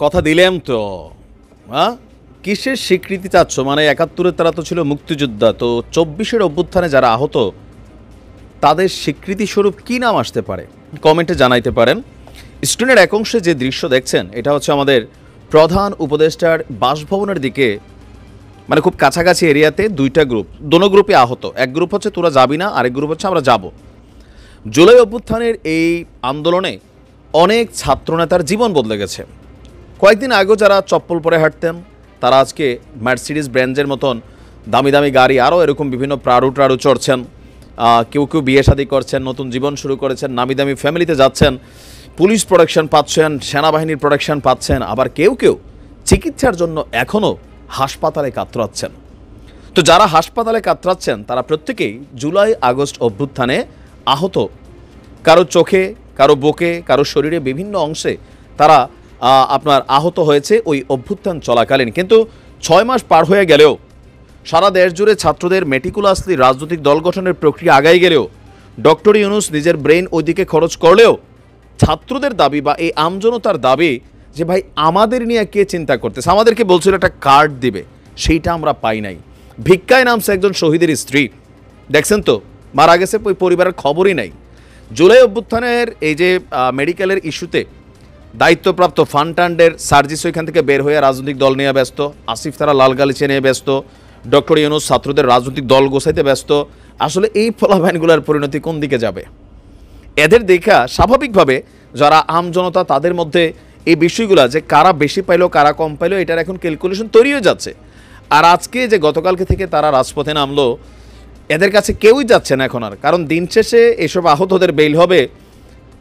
কথা দিলাম তো। কিসের স্বীকৃতি চাচ্ছ? মানে ৭১-এর তারা তো ছিল মুক্তিযোদ্ধা, তো ২৪-এর অভ্যুত্থানে যারা আহত তাদের স্বীকৃতি স্বরূপ কী নাম আসতে পারে কমেন্টে জানাইতে পারেন। স্ক্রিনের এক অংশে যে দৃশ্য দেখছেন এটা হচ্ছে আমাদের প্রধান উপদেষ্টার বাসভবনের দিকে, মানে খুব কাছাকাছি এরিয়াতে দুইটা গ্রুপ, দোনো গ্রুপে আহত। এক গ্রুপ হচ্ছে তোরা যাবি না, আরেক গ্রুপ হচ্ছে আমরা যাব। জুলাই অভ্যুত্থানের এই আন্দোলনে অনেক ছাত্রনেতার জীবন বদলে গেছে। কয়েকদিন আগেও যারা চপ্পল পরে হাঁটতেন তারা আজকে মার্সিডিজ ব্র্যান্ডের মতন দামি দামি গাড়ি, আরও এরকম বিভিন্ন প্রাড়ু চড়ছেন। কেউ কেউ বিয়ে শাদী করছেন, নতুন জীবন শুরু করেছেন, নামি দামি ফ্যামিলিতে যাচ্ছেন, পুলিশ প্রোটেকশন পাচ্ছেন, সেনাবাহিনীর প্রোটেকশন পাচ্ছেন, আবার কেউ কেউ চিকিৎসার জন্য এখনও হাসপাতালে কাতরাচ্ছেন। তো যারা হাসপাতালে কাতরাচ্ছেন তারা প্রত্যেকেই জুলাই আগস্ট অভ্যুত্থানে আহত। কারো চোখে, কারো বুকে, কারো শরীরে বিভিন্ন অংশে তারা আপনার আহত হয়েছে ওই অভ্যুত্থান চলাকালীন। কিন্তু ৬ মাস পার হয়ে গেলেও, সারা দেশ জুড়ে ছাত্রদের মেটিকুলাসলি রাজনৈতিক দল গঠনের প্রক্রিয়া আগাই গেলেও, ডক্টর ইউনূস নিজের ব্রেইন ওইদিকে খরচ করলেও ছাত্রদের দাবি বা এই আমজনতার দাবি যে ভাই আমাদের নিয়ে কে চিন্তা করতেছে, আমাদেরকে বলছিল একটা কার্ড দিবে, সেইটা আমরা পাই নাই। ভিক্ষায় নামছে একজন শহীদের স্ত্রী, দেখছেন তো, মারা গেছে, ওই পরিবারের খবরই নাই। জুলাই অভ্যুত্থানের এই যে মেডিকেলের ইস্যুতে দায়িত্বপ্রাপ্ত ফান্ডান্ডের সার্জিস ওইখান থেকে বের হয়ে রাজনৈতিক দল নিয়ে ব্যস্ত, আসিফ তারা লাল গালিচে নিয়ে ব্যস্ত, ডক্টর ইউনূস ছাত্রদের রাজনৈতিক দল গোছাইতে ব্যস্ত। আসলে এই ফলাফলগুলোর পরিণতি কোন দিকে যাবে? এদের দেখা স্বাভাবিকভাবে যারা আমজনতা তাদের মধ্যে এই বিষয়গুলো যে কারা বেশি পাইলো কারা কম পাইলো এটার এখন ক্যালকুলেশন তৈরি হয়ে যাচ্ছে। আর আজকে যে গতকালকে থেকে তারা রাজপথে নামলো, এদের কাছে কেউই যাচ্ছে না এখন আর, কারণ দিন শেষে এসব আহতদের বেইল হবে।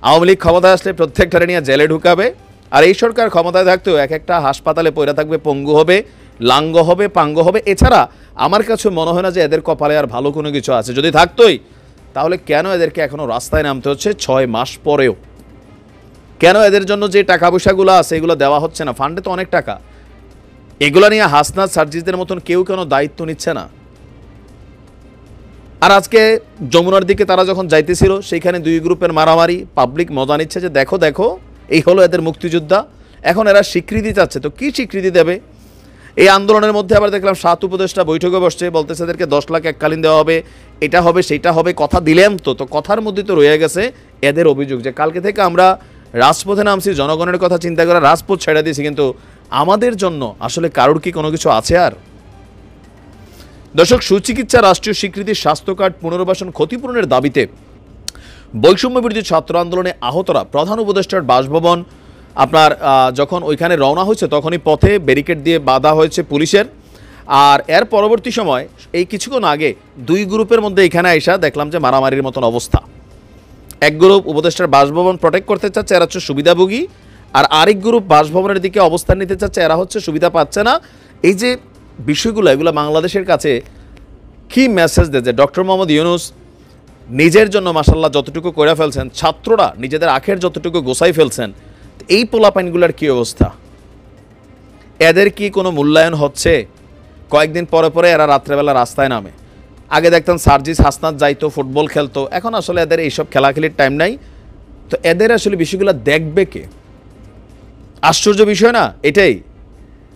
আওয়ামী লীগ ক্ষমতায় আসলে প্রত্যেকটারে নিয়ে জেলে ঢুকাবে, আর এই সরকার ক্ষমতায় থাকতেও এক একটা হাসপাতালে পড়ে থাকবে, পঙ্গু হবে, লাঙ্গ হবে, পাঙ্গ হবে। এছাড়া আমার কাছে মনে হয় না যে এদের কপালে আর ভালো কোনো কিছু আছে। যদি থাকতোই তাহলে কেন এদেরকে এখনও রাস্তায় নামতে হচ্ছে ৬ মাস পরেও? কেন এদের জন্য যে টাকা পয়সাগুলো আছে এগুলো দেওয়া হচ্ছে না? ফান্ডে তো অনেক টাকা, এগুলো নিয়ে হাসনাত সার্জিসদের মতন কেউ কেন দায়িত্ব নিচ্ছে না? আর আজকে যমুনার দিকে তারা যখন যাইতেছিল সেইখানে দুই গ্রুপের মারামারি, পাবলিক মজা নিচ্ছে যে দেখো দেখো এই হলো এদের মুক্তিযোদ্ধা। এখন এরা স্বীকৃতি চাচ্ছে, তো কি স্বীকৃতি দেবে? এই আন্দোলনের মধ্যে আবার দেখলাম ৭ উপদেষ্টা বৈঠকে বসছে, বলতেছে এদেরকে ১০ লাখ এককালীন দেওয়া হবে, এটা হবে সেটা হবে, কথা দিলাম তো। তো কথার মধ্যে তো রয়ে গেছে এদের অভিযোগ যে কালকে থেকে আমরা রাজপথে নামছি, জনগণের কথা চিন্তা করে রাজপথ ছেড়ে দিয়েছি, কিন্তু আমাদের জন্য আসলে কারোর কি কোনো কিছু আছে আর? দর্শক, সুচিকিৎসা রাষ্ট্রীয় স্বীকৃতির স্বাস্থ্য কার্ড পুনর্বাসন ক্ষতিপূরণের দাবিতে বৈষম্য বিরোধী ছাত্র আন্দোলনে আহতরা প্রধান উপদেষ্টার বাসভবন আপনার যখন ওইখানে রওনা হয়েছে তখনই পথে ব্যারিকেড দিয়ে বাধা হয়েছে পুলিশের। আর এর পরবর্তী সময় এই কিছুক্ষণ আগে দুই গ্রুপের মধ্যে এখানে আইসা দেখলাম যে মারামারির মতন অবস্থা। এক গ্রুপ উপদেষ্টার বাসভবন প্রোটেক্ট করতে চাচ্ছে, এরা হচ্ছে সুবিধাভোগী, আর আরেক গ্রুপ বাসভবনের দিকে অবস্থান নিতে চাচ্ছে, এরা হচ্ছে সুবিধা পাচ্ছে না। এই যে বিষয়গুলো, এগুলো বাংলাদেশের কাছে কি মেসেজ দেয় যে ডক্টর মোহাম্মদ ইউনূস নিজের জন্য মাশাল্লাহ যতটুকু করে ফেলছেন, ছাত্ররা নিজেদের আখের যতটুকু গোছাই ফেলছেন, এই পোলাপাইনগুলোর কী অবস্থা? এদের কি কোনো মূল্যায়ন হচ্ছে? কয়েকদিন পরে পরে এরা রাত্রেবেলা রাস্তায় নামে। আগে দেখতাম সার্জিস হাসনাত যাইতো, ফুটবল খেলতো, এখন আসলে এদের এইসব খেলাখেলির টাইম নাই। তো এদের আসলে বিষয়গুলো দেখবে কে? আশ্চর্য বিষয় না এটাই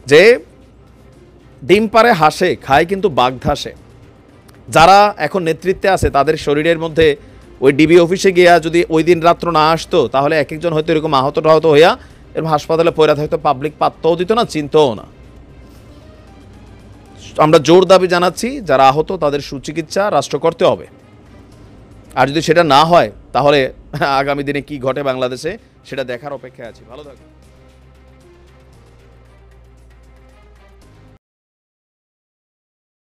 যে ডিম পারে হাসে, খায় কিন্তু বাঘ ধাসে। যারা এখন নেতৃত্বে আছে তাদের শরীরের মধ্যে ওই ডিবি অফিসে গিয়া যদি ওই দিন রাত্র না আসতো তাহলে এক একজন হয়তো এরকম আহত হইয়া এরকম হাসপাতালে পড়ে থাকতো, পাবলিক পাত্তাও দিত না, চিন্তাও না। আমরা জোর দাবি জানাচ্ছি যারা আহত তাদের সুচিকিৎসা রাষ্ট্র করতে হবে। আর যদি সেটা না হয় তাহলে আগামী দিনে কি ঘটে বাংলাদেশে সেটা দেখার অপেক্ষায় আছি। ভালো থাকুন।